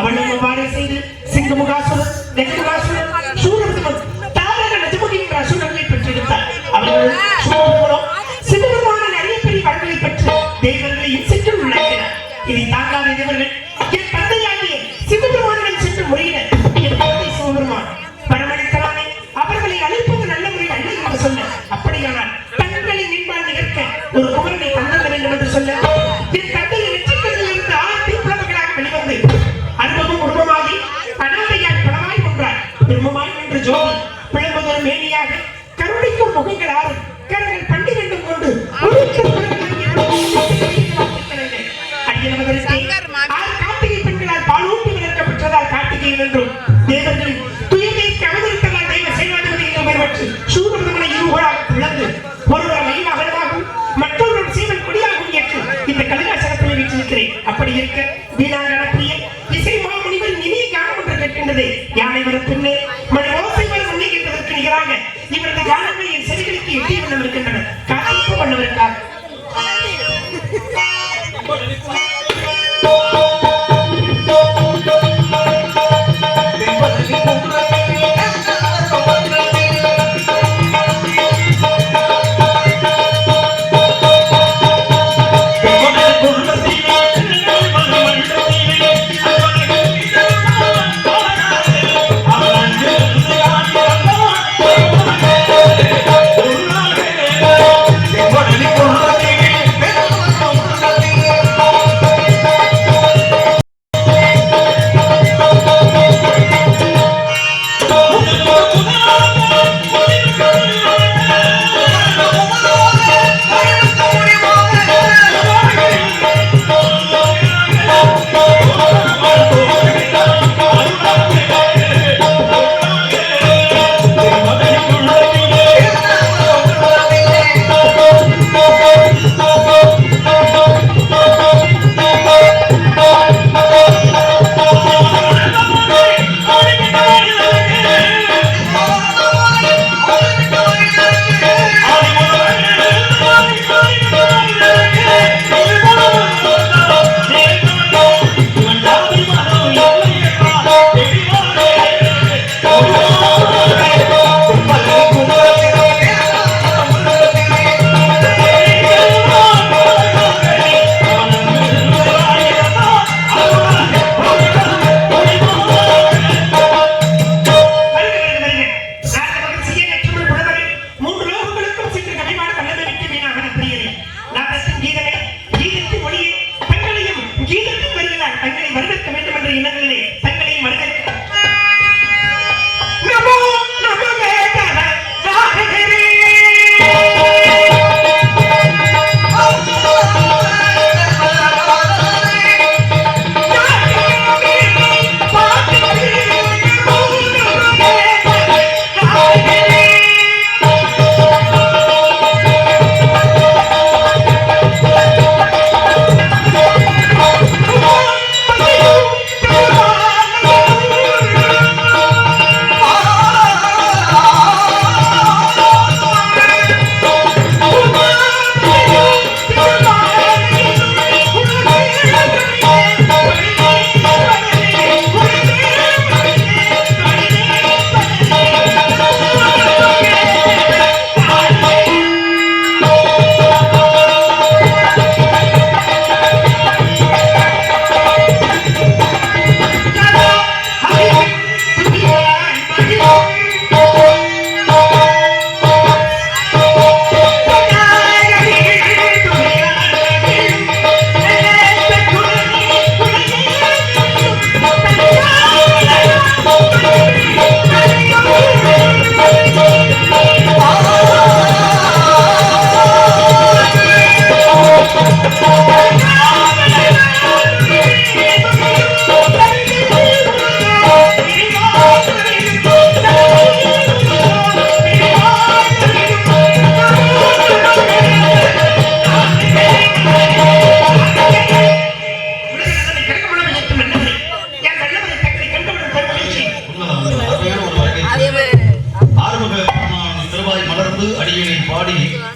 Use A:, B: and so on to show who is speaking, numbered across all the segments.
A: அவளும் அவ்வாறு செய்து சிங்கமுகாசுரன் நெக்குகாசுரன் சூரபத்மன் தாரக நஜமுகி என்ற அசுரர்களை பெற்றெடுத்தார். அவர்கள் சூரபத்மனும் சிவபெருமான நிறைய பெரிய வரங்களை பெற்று தேவர்களை இன்செக்டர் உள்ளாக்கினார். இதை தாங்காத தேவர்கள் என் தந்தையாகிய சிவபெருமானிடம் சென்று முறையினர். என் தந்தை சிவபெருமான் பரமளித்தலானே அவர்களை அழைப்பது நல்ல முறை அல்ல என்று சொல்ல, அப்படியானால் தங்களை நின்பால் நிகழ்க்க ஒரு குமரனை தந்தர வேண்டும் என்று சொல்ல, என் தந்தையை வெற்றிகளில் இருந்து ஆறு புலவர்களாக வெளிவந்து அனுபவம் குடும்பமாகி அனாதையாய் பலமாய் கொன்றார். பிரம்மமாய் நின்று ஜோதி பிளம்புதொரு மேனியாக கருணைக்கும் முகங்கள் ஆறு கரங்கள் 12 கொண்டு கார்த்திகை பெண்களால் பாலூட்டி வளர்க்கப்பட்டதால் கார்த்திகேயன் என்றும் தேவர்களின் துயரை கவனித்ததால் தெய்வ சேனாதிபதி என்று பெயர் பெற்று சூரபத்மனை இருகோளாக பிளந்து ஒருவர் மயிலாகவும் மற்றொருவர் சீவன் கொடியாகவும் ஏற்று இந்த கலிகாசனத்தில் வீற்றிருக்கிறேன். அப்படி இருக்க வீணாங்கன பிரிய இசை மாமுனிவர் இனிய கானம் என்று கேட்கின்றது. யானை வரும் பின்னே மணி ஓசை வரும் முன்னேற்றதற்கு நிகராக இவரது கானங்கள் என் செவிகளுக்கு எட்டிய வண்ணம் இருக்கின்றன. காத்திருப்பு பண்ணவிருக்கார்.
B: Oh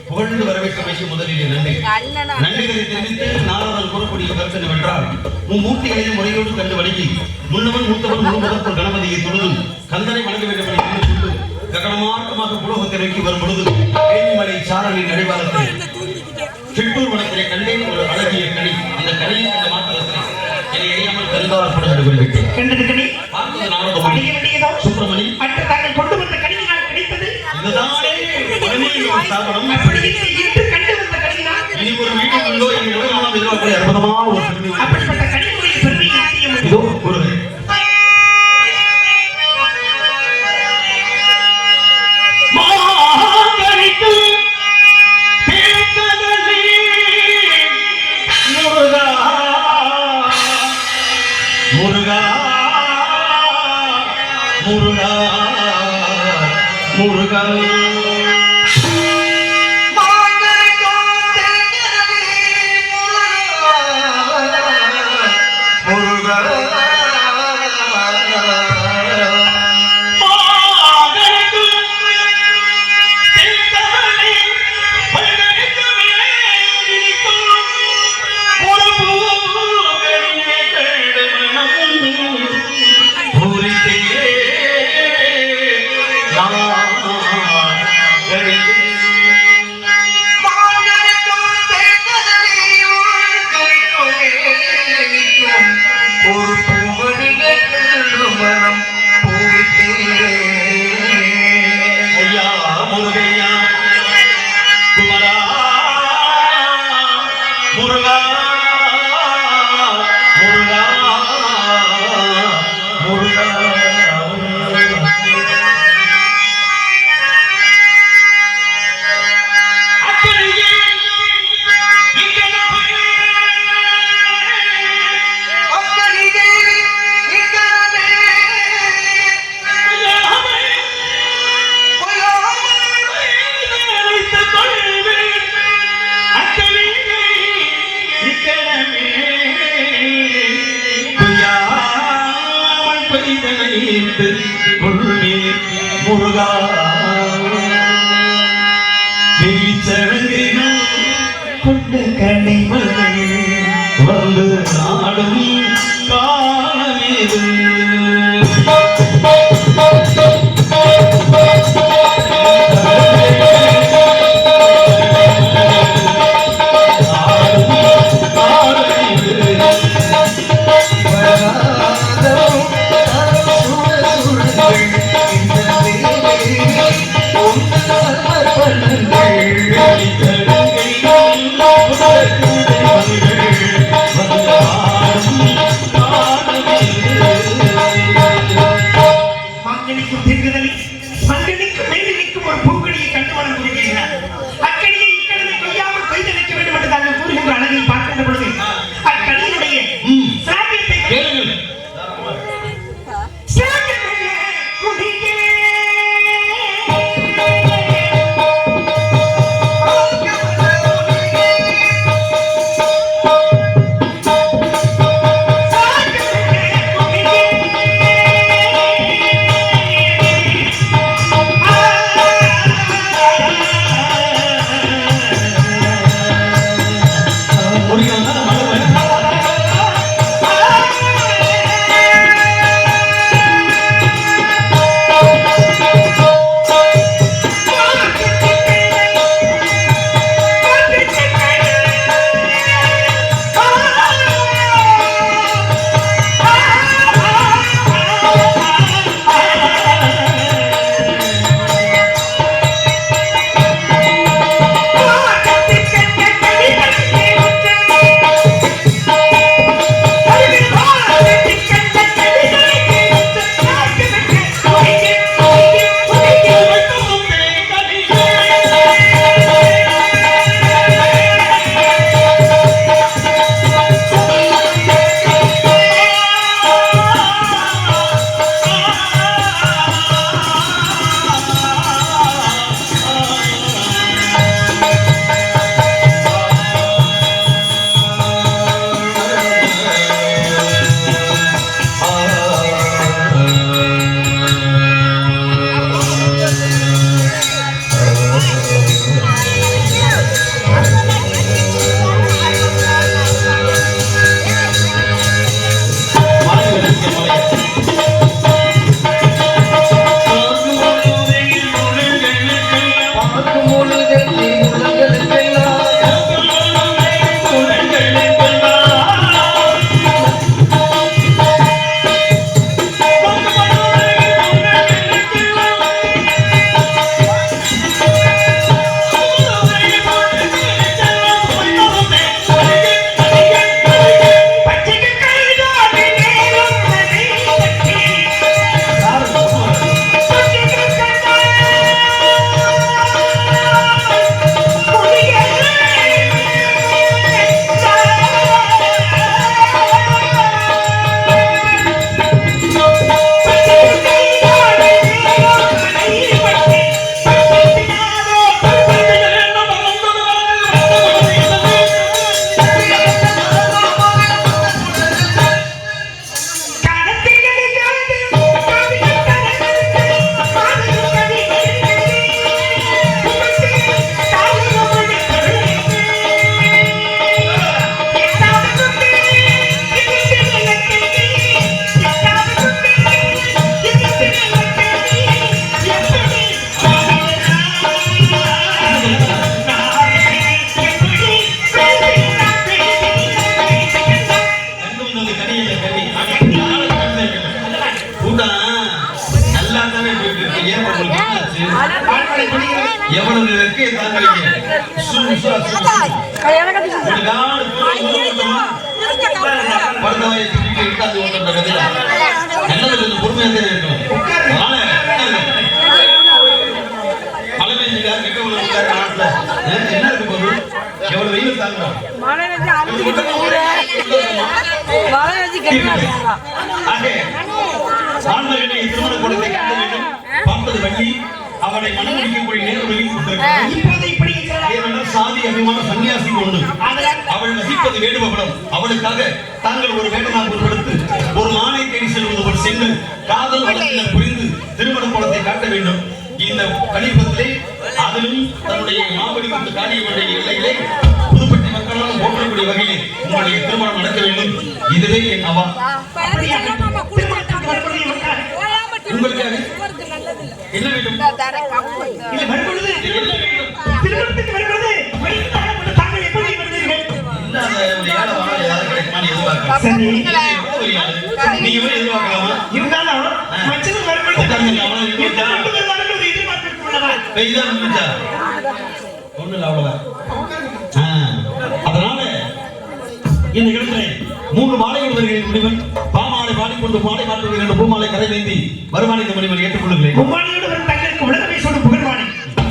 B: புகழ்ந்து வரவேற்கமைக்கு முதலில் நன்றி. நன்றிகளை தெரிவித்து நாளாளர் கூறக்கூடிய கருத்து என்னவென்றால், மூர்த்திகளையும் முறையோடு கண்டு வணங்கி முன்னவன் மூத்தவன் முழுவதற்குள் கணபதியை தொழுதும் கந்தனை வணங்க வேண்டும் என கொண்டு ககனமார்க்கமாக புலோகத்தை நோக்கி வரும் பொழுது வேலிமலை சாரலின் அடைவாளத்தில் சிட்டூர் வனத்திலே கண்டேன் ஒரு அழகிய கனி. அந்த கனியை அந்த மாத்திரத்தில் என்னை அறியாமல் கருதாரப்படும் என்று குறிப்பிட்டேன்.
A: கண்டது கனி
B: பார்த்தது நாரதமணி சுப்பிரமணி
A: அன்று தாங்கள் கொண்டு வந்த கனியினால் கிடைத்தது
B: இதுதானே ஸ்தாபனம்.
A: இன்று கண்டு வந்த கனியினால்
B: இனி ஒரு வீட்டுக்குள்ளோ எங்கள் உலகமாக எதிர்பார்க்கக்கூடிய அற்புதமான ஒரு பெருமை.
A: அப்படிப்பட்ட கனிமுறை பெருமையை அறிய முடியும்.
B: இதோ கூறுகிறேன். முருகா முருகா முருகா முருகா கொண்ட கண்ணை வந்து நாடும் காலமேது சுசா, சுசா. ஒரு காடு பரந்தவாயை சுற்றிட்டு இருக்காது ஓட்டுற கதையில. நல்லது கொஞ்சம் பொறுமையாக தான் இருக்கணும். அதனால மழை பெஞ்சுக்காரு, கிட்ட உள்ள இருக்காரு நாட்டுல. என்ன இருக்கு போது? எவ்வளவு வெயில் தாங்குறோம். ஆக, ஆண்மகனை திருமண குழந்தை காட்ட வேண்டும். பார்ப்பது வள்ளி, அவனை மனம் முடிக்கக்கூடிய நேரம் வெளியில் கொடுத்திருக்கிறார்.
A: இப்போது இப்படி இருக்கிறார்.
B: ஏனென்றால் சாதி அபிமான சன்னியாசி ஒன்று. அவள் வசிப்பது வேடுபவளம். அவளுக்காக தாங்கள் ஒரு வேடமாக உருவெடுத்து ஒரு மானை தேடி செல்வது ஒரு செங்கல் காதல் வழக்கினர் புரிந்து திருமண குளத்தை காட்ட வேண்டும். இந்த கலியுகத்திலே அதிலும் தன்னுடைய மாவடிவத்து காரியமுடைய எல்லையிலே புதுப்பட்டி மக்களால் போற்றக்கூடிய வகையிலே உங்களுடைய திருமணம் நடக்க வேண்டும். இதுவே என் அவா.
A: திருமணத்துக்கு வரும்பொழுது இவர்கள்
B: உங்களுக்காக என்ன வேண்டும்?
A: இல்லை, வரும்பொழுது
B: என்ன வேண்டும்?
A: திருமணத்துக்கு வரும்பொழுது வழியாக கொண்டு தாங்கள் எப்படி வந்தீர்கள்?
B: இல்லாத ஒரு ஏழை வாழ யாரும் கிடைக்குமான்னு எதிர்பார்க்கலாம்.
A: சரி,
B: நீங்க போய் எதிர்பார்க்கலாமா?
A: இருந்தாலும் மச்சனுக்கு வரும்பொழுது
B: உட்கார்ந்துக்கலாமா?
A: எந்த கொண்டு வந்தாலும் ஒரு எதிர்பார்ப்பு உள்ளவா?
B: பெய்தான் நினைச்சா ஒண்ணு இல்ல அவ்வளவுதான். அதனால இந்த இடத்துல 3 மாலைகள் வருகிற முடிவன் பாமாலை பாடிக்கொண்டு மாலை காட்டுவது 2 பூமாலை கரை வேந்தி வருமான இந்த முடிவன் ஏற்றுக்கொள்ளுகிறேன்.
A: மும்மாடியோடு வரும் தங்களுக்கு உலகமே சொல்லும் புகழ்வானை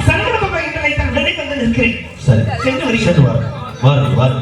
A: சரவண பகவான் என்ற உடனே வந்து நிற்கிறேன்.
B: சரி,
A: சென்று வருகிறேன்.
B: வாரு வாரு.